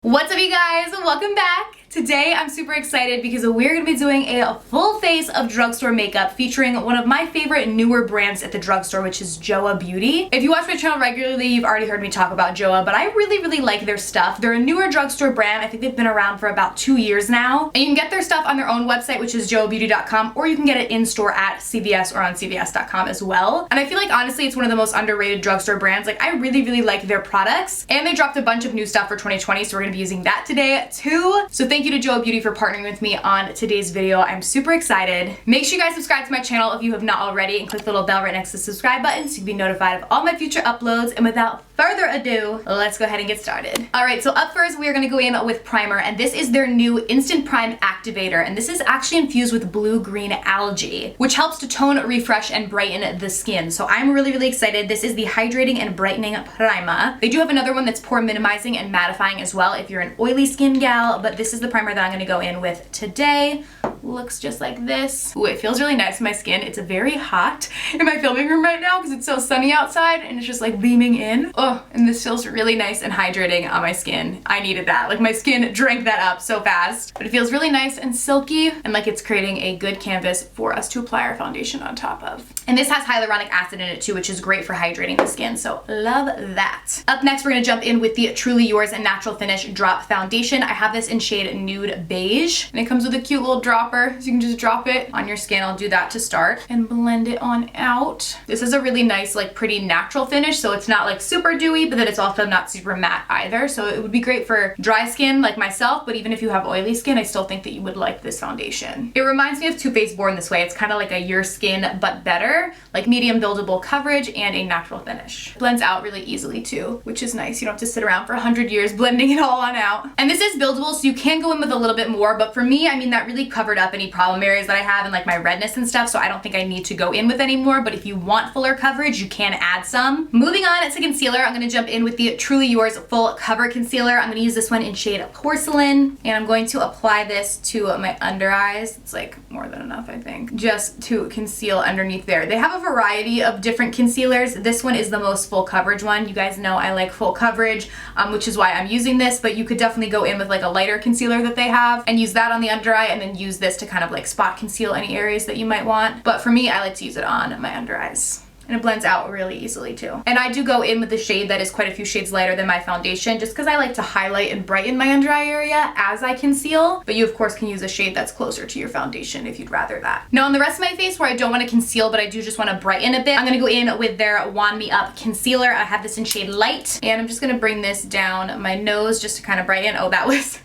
What's up, you guys? Welcome back. Today I'm super excited because we're going to be doing a full face of drugstore makeup featuring one of my favorite newer brands at the drugstore, which is JOA Beauty. If you watch my channel regularly, you've already heard me talk about JOA, but I really like their stuff. They're a newer drugstore brand. I think they've been around for about 2 years now. And you can get their stuff on their own website, which is joabeauty.com, or you can get it in store at CVS or on CVS.com as well. And I feel like honestly it's one of the most underrated drugstore brands. Like, I really like their products, and they dropped a bunch of new stuff for 2020, so we're going to be using that today too. So thank you to JOA Beauty for partnering with me on today's video. I'm super excited. Make sure you guys subscribe to my channel if you have not already, and click the little bell right next to the subscribe button so you can be notified of all my future uploads. And without further ado, let's go ahead and get started. Alright, so up first we are going to go in with primer, and this is their new Instant Prime Activator, and this is actually infused with blue-green algae, which helps to tone, refresh, and brighten the skin. So I'm really excited. This is the Hydrating and Brightening Primer. They do have another one that's pore minimizing and mattifying as well if you're an oily skin gal, but this is the primer that I'm going to go in with today. Looks just like this. Ooh, it feels really nice on my skin. It's very hot in my filming room right now because it's so sunny outside and it's just like beaming in. Oh, and this feels really nice and hydrating on my skin. I needed that. Like, my skin drank that up so fast. But it feels really nice and silky, and like it's creating a good canvas for us to apply our foundation on top of. And this has hyaluronic acid in it too, which is great for hydrating the skin, so love that. Up next, we're gonna jump in with the Truly Yours Natural Finish Drop Foundation. I have this in shade Nude Beige, and it comes with a cute little dropper, so you can just drop it on your skin. I'll do that to start and blend it on out. This is a really nice, like, pretty natural finish, so it's not like super dewy, but then it's also not super matte either. So it would be great for dry skin like myself, but even if you have oily skin, I still think that you would like this foundation. It reminds me of Too Faced Born This Way. It's kind of like a Your Skin but better, like medium buildable coverage and a natural finish. Blends out really easily too, which is nice. You don't have to sit around for 100 years blending it all on out. And this is buildable, so you can go in with a little bit more, but for me, I mean, that really covered up any problem areas that I have and like my redness and stuff, so I don't think I need to go in with any more. But if you want fuller coverage, you can add some. Moving on to concealer, I'm going to jump in with the Truly Yours Full Cover Concealer. I'm going to use this one in shade Porcelain, and I'm going to apply this to my under eyes. It's like more than enough, I think, just to conceal underneath there. They have a variety of different concealers. This one is the most full coverage one. You guys know I like full coverage, which is why I'm using this, but you could definitely go in with like a lighter concealer that they have and use that on the under eye, and then use this to kind of like spot conceal any areas that you might want. But for me, I like to use it on my under eyes. And it blends out really easily too. And I do go in with the shade that is quite a few shades lighter than my foundation, just because I like to highlight and brighten my under eye area as I conceal. But you of course can use a shade that's closer to your foundation if you'd rather that. Now on the rest of my face where I don't want to conceal, but I do just want to brighten a bit, I'm going to go in with their Wand Me Up Concealer. I have this in shade Light, and I'm just going to bring this down my nose just to kind of brighten. Oh, that was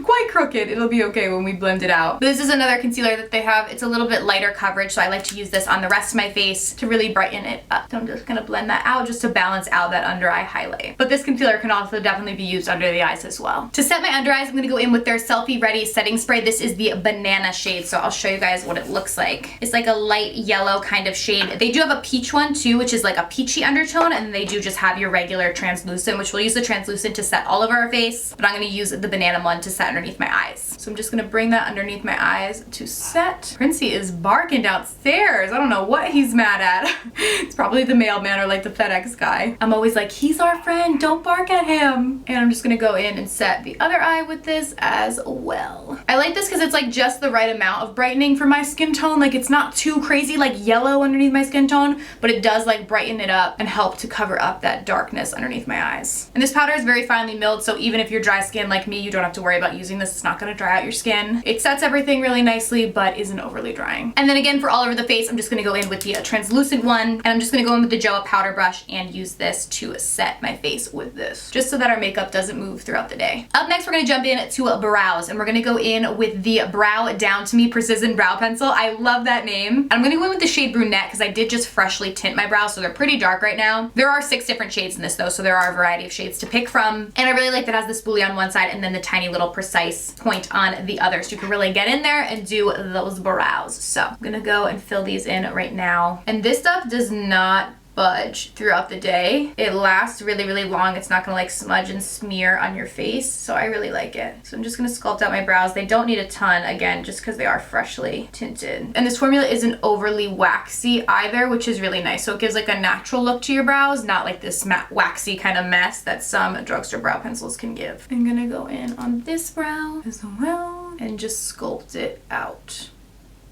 quite crooked. It'll be okay when we blend it out. But this is another concealer that they have. It's a little bit lighter coverage, so I like to use this on the rest of my face to really brighten it up. So I'm just gonna blend that out just to balance out that under eye highlight. But this concealer can also definitely be used under the eyes as well. To set my under eyes, I'm gonna go in with their Selfie Ready Setting Spray. This is the Banana shade, so I'll show you guys what it looks like. It's like a light yellow kind of shade. They do have a peach one too, which is like a peachy undertone, and they do just have your regular translucent, which we'll use the translucent to set all over our face, but I'm gonna use the banana one to set underneath my eyes. So I'm just gonna bring that underneath my eyes to set. Princey is barking downstairs. I don't know what he's mad at. It's probably the mailman or like the FedEx guy. I'm always like, he's our friend, don't bark at him. And I'm just gonna go in and set the other eye with this as well. I like this because it's like just the right amount of brightening for my skin tone. Like, it's not too crazy like yellow underneath my skin tone, but it does like brighten it up and help to cover up that darkness underneath my eyes. And this powder is very finely milled, so even if you're dry skin like me, you don't have to worry about using this. It's not going to dry out your skin. It sets everything really nicely, but isn't overly drying. And then again, for all over the face, I'm just going to go in with the translucent one, and I'm just going to go in with the JOA powder brush and use this to set my face with this, just so that our makeup doesn't move throughout the day. Up next, we're going to jump in to brows, and we're going to go in with the Brow Down to Me Precision Brow Pencil. I love that name. I'm going to go in with the shade Brunette because I did just freshly tint my brows, so they're pretty dark right now. There are 6 different shades in this though, so there are a variety of shades to pick from, and I really like that it has the spoolie on one side and then the tiny little precise point on the other, so you can really get in there and do those brows. So I'm gonna go and fill these in right now, and this stuff does not budge throughout the day. It lasts really, really long. It's not gonna like smudge and smear on your face, so I really like it. So I'm just gonna sculpt out my brows. They don't need a ton, again, just because they are freshly tinted. And this formula isn't overly waxy either, which is really nice. So it gives like a natural look to your brows, not like this matte waxy kind of mess that some drugstore brow pencils can give. I'm gonna go in on this brow as well and just sculpt it out.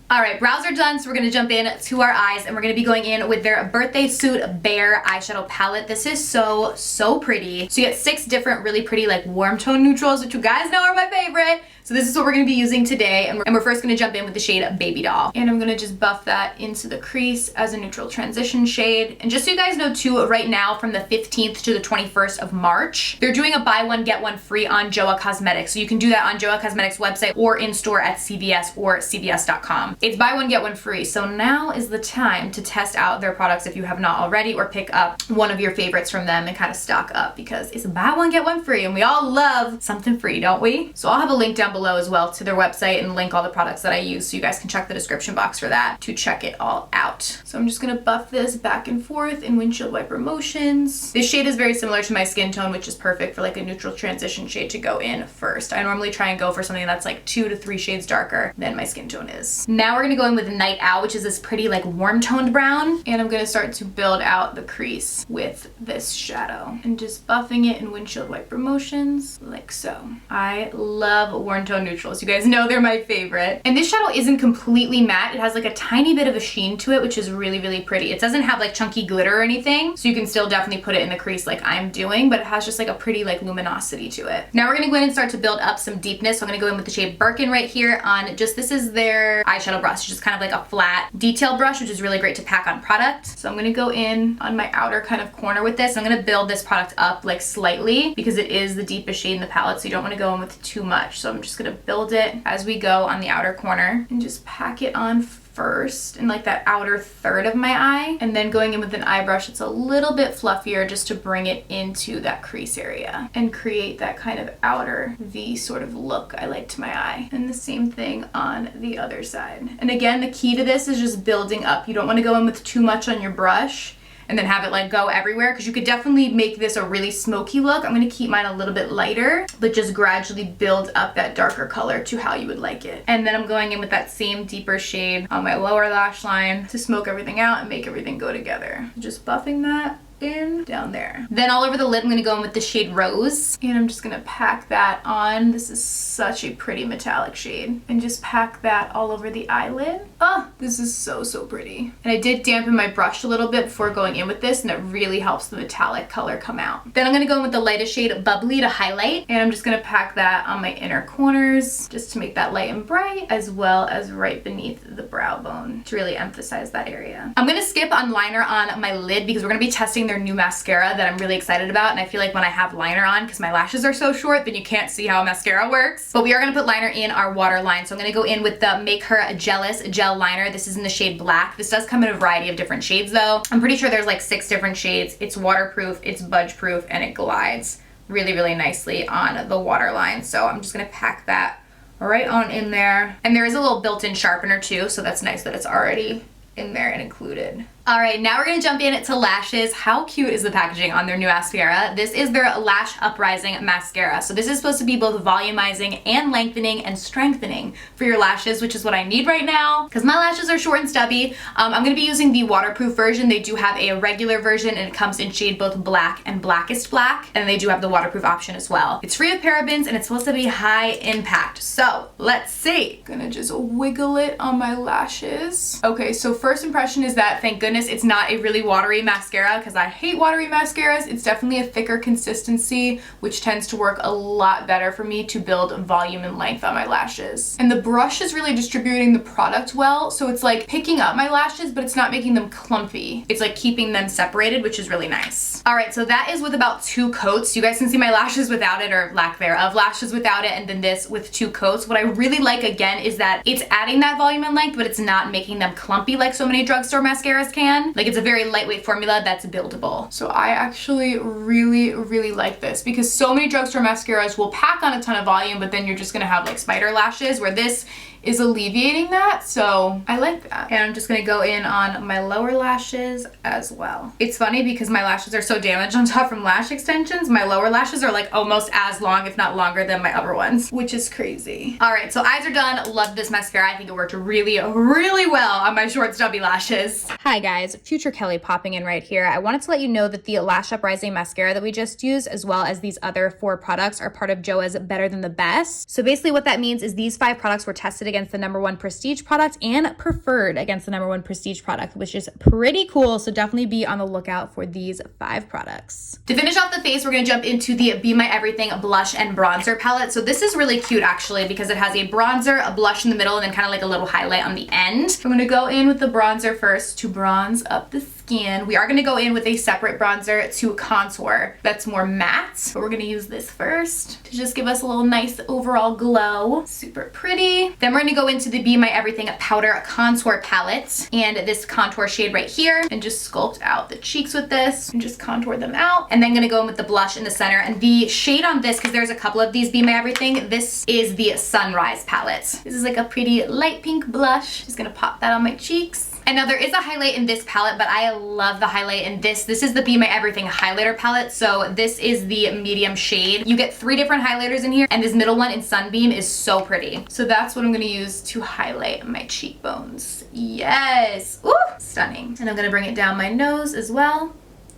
All right, brows are done, so we're gonna jump in to our eyes, and we're gonna be going in with their Birthday Suit Bare eyeshadow palette. This is so pretty. So you get 6 different really pretty like warm tone neutrals, which you guys know are my favorite. So this is what we're gonna be using today, and we're first gonna jump in with the shade Baby Doll. And I'm gonna just buff that into the crease as a neutral transition shade. And just so you guys know too, right now from the 15th to the 21st of March, they're doing a buy one, get one free on JOA Cosmetics. So you can do that on JOA Cosmetics website or in store at CVS or CVS.com. It's buy one, get one free. So now is the time to test out their products if you have not already, or pick up one of your favorites from them and kind of stock up, because it's a buy one, get one free, and we all love something free, don't we? So I'll have a link down below as well to their website and link all the products that I use, so you guys can check the description box for that to check it all out. So I'm just gonna buff this back and forth in windshield wiper motions. This shade is very similar to my skin tone, which is perfect for like a neutral transition shade to go in first. I normally try and go for something that's like 2 to 3 shades darker than my skin tone is. Now we're gonna go in with Night Out, which is this pretty like warm toned brown, and I'm gonna start to build out the crease with this shadow and just buffing it in windshield wiper motions like so. I love warm tone neutrals. You guys know they're my favorite. And this shadow isn't completely matte. It has like a tiny bit of a sheen to it, which is really, really pretty. It doesn't have like chunky glitter or anything, so you can still definitely put it in the crease like I'm doing, but it has just like a pretty like luminosity to it. Now we're gonna go in and start to build up some deepness. So I'm gonna go in with the shade Birkin right here on just, this is their eyeshadow brush, just kind of like a flat detail brush, which is really great to pack on product. So I'm gonna go in on my outer kind of corner with this. I'm gonna build this product up like slightly because it is the deepest shade in the palette, so you don't wanna go in with too much. So I'm just gonna build it as we go on the outer corner and just pack it on first in like that outer third of my eye, and then going in with an eye brush that's a little bit fluffier just to bring it into that crease area and create that kind of outer V sort of look I like to my eye. And the same thing on the other side. And again, the key to this is just building up. You don't want to go in with too much on your brush and then have it like go everywhere, because you could definitely make this a really smoky look. I'm gonna keep mine a little bit lighter, but just gradually build up that darker color to how you would like it. And then I'm going in with that same deeper shade on my lower lash line to smoke everything out and make everything go together. Just buffing that in down there. Then all over the lid, I'm gonna go in with the shade Rose, and I'm just gonna pack that on. This is such a pretty metallic shade, and just pack that all over the eyelid. Oh, this is so pretty. And I did dampen my brush a little bit before going in with this, and it really helps the metallic color come out. Then I'm gonna go in with the lightest shade Bubbly to highlight, and I'm just gonna pack that on my inner corners just to make that light and bright, as well as right beneath the brow bone to really emphasize that area. I'm gonna skip on liner on my lid because we're gonna be testing their new mascara that I'm really excited about, and I feel like when I have liner on, because my lashes are so short, then you can't see how mascara works. But we are gonna put liner in our waterline, so I'm gonna go in with the Make Her Jealous Gel Liner. This is in the shade Black. This does come in a variety of different shades though. I'm pretty sure there's like 6 different shades. It's waterproof, it's budge proof, and it glides really, really nicely on the waterline. So I'm just gonna pack that right on in there. And there is a little built-in sharpener too, so that's nice that it's already in there and included. All right, now we're gonna jump in to lashes. How cute is the packaging on their new mascara? This is their Lash Uprising mascara. So this is supposed to be both volumizing and lengthening and strengthening for your lashes, which is what I need right now because my lashes are short and stubby. I'm gonna be using the waterproof version. They do have a regular version, and it comes in shade both black and blackest black, and they do have the waterproof option as well. It's free of parabens, and it's supposed to be high impact. So let's see. Gonna just wiggle it on my lashes. Okay, so first impression is that, thank goodness, it's not a really watery mascara, because I hate watery mascaras. It's definitely a thicker consistency, which tends to work a lot better for me to build volume and length on my lashes. And the brush is really distributing the product well, so it's like picking up my lashes, but it's not making them clumpy. It's like keeping them separated, which is really nice. All right, so that is with about 2 coats. You guys can see my lashes without it, or lack thereof lashes without it, and then this with 2 coats. What I really like again is that it's adding that volume and length, but it's not making them clumpy like so many drugstore mascaras can. can. Like, it's a very lightweight formula that's buildable. So I actually really like this because so many drugstore mascaras will pack on a ton of volume, but then you're just gonna have like spider lashes, where this is alleviating that, so I like that. And I'm just gonna go in on my lower lashes as well. It's funny because my lashes are so damaged on top from lash extensions. My lower lashes are like almost as long, if not longer, than my upper ones, which is crazy. All right, so eyes are done. Love this mascara. I think it worked really well on my short stubby lashes. Hi guys, Future Kelly popping in right here. I wanted to let you know that the Lash Uprising mascara that we just used, as well as these other 4 products, are part of JOA's Better Than the Best. So basically what that means is these 5 products were tested against the #1 prestige product and preferred against the #1 prestige product, which is pretty cool. So definitely be on the lookout for these 5 products. To finish off the face, we're gonna jump into the Be My Everything blush and bronzer palette. So this is really cute actually because it has a bronzer, a blush in the middle, and then kind of like a little highlight on the end. I'm gonna go in with the bronzer first to bronze up the skin. We are gonna go in with a separate bronzer to contour that's more matte, but we're gonna use this first to just give us a little nice overall glow. Super pretty. Then we're gonna go into the Be My Everything powder contour palette and this contour shade right here, and just sculpt out the cheeks with this and just contour them out. And then gonna go in with the blush in the center, and the shade on this, because there's a couple of these Be My Everything, this is the Sunrise palette. This is like a pretty light pink blush. Just gonna pop that on my cheeks. And now there is a highlight in this palette, but I love the highlight in this. This is the Be My Everything highlighter palette. So this is the medium shade. You get 3 different highlighters in here, and this middle one in Sunbeam is so pretty. So that's what I'm gonna use to highlight my cheekbones. Yes, ooh, stunning. And I'm gonna bring it down my nose as well,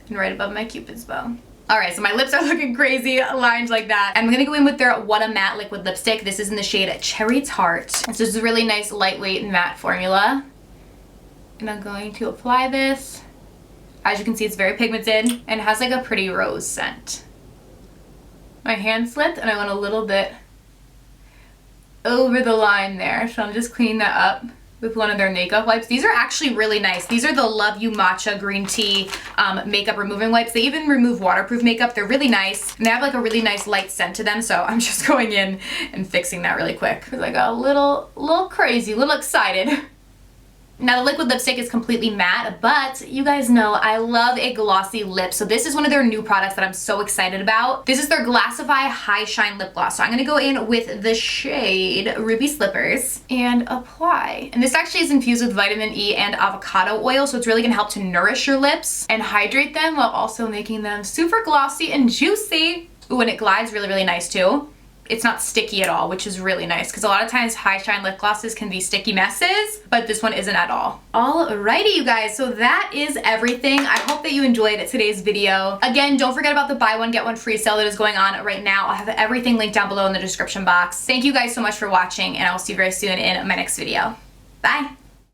and right above my Cupid's bow. All right, so my lips are looking crazy, lined like that. And I'm gonna go in with their Wat-A-Matte liquid lipstick. This is in the shade Cherry Tart. So this is a really nice lightweight matte formula. And I'm going to apply this. As you can see, it's very pigmented and has like a pretty rose scent. My hand slipped and I went a little bit over the line there. So I'm just cleaning that up with one of their makeup wipes. These are actually really nice. These are the Love You Matcha Green Tea makeup removing wipes. They even remove waterproof makeup. They're really nice. And they have like a really nice light scent to them. So I'm just going in and fixing that really quick because I got a little crazy, a little excited. Now the liquid lipstick is completely matte, but you guys know I love a glossy lip. So this is one of their new products that I'm so excited about. This is their Glassify High Shine Lip Gloss. So I'm gonna go in with the shade Ruby Slippers and apply. And this actually is infused with vitamin E and avocado oil, so it's really gonna help to nourish your lips and hydrate them while also making them super glossy and juicy. Ooh, and it glides really nice too. It's not sticky at all, which is really nice because a lot of times high shine lip glosses can be sticky messes, but this one isn't at all. Alrighty, you guys, so that is everything. I hope that you enjoyed today's video. Again, don't forget about the buy one get one free sale that is going on right now. I'll have everything linked down below in the description box. Thank you guys so much for watching, and I will see you very soon in my next video. Bye.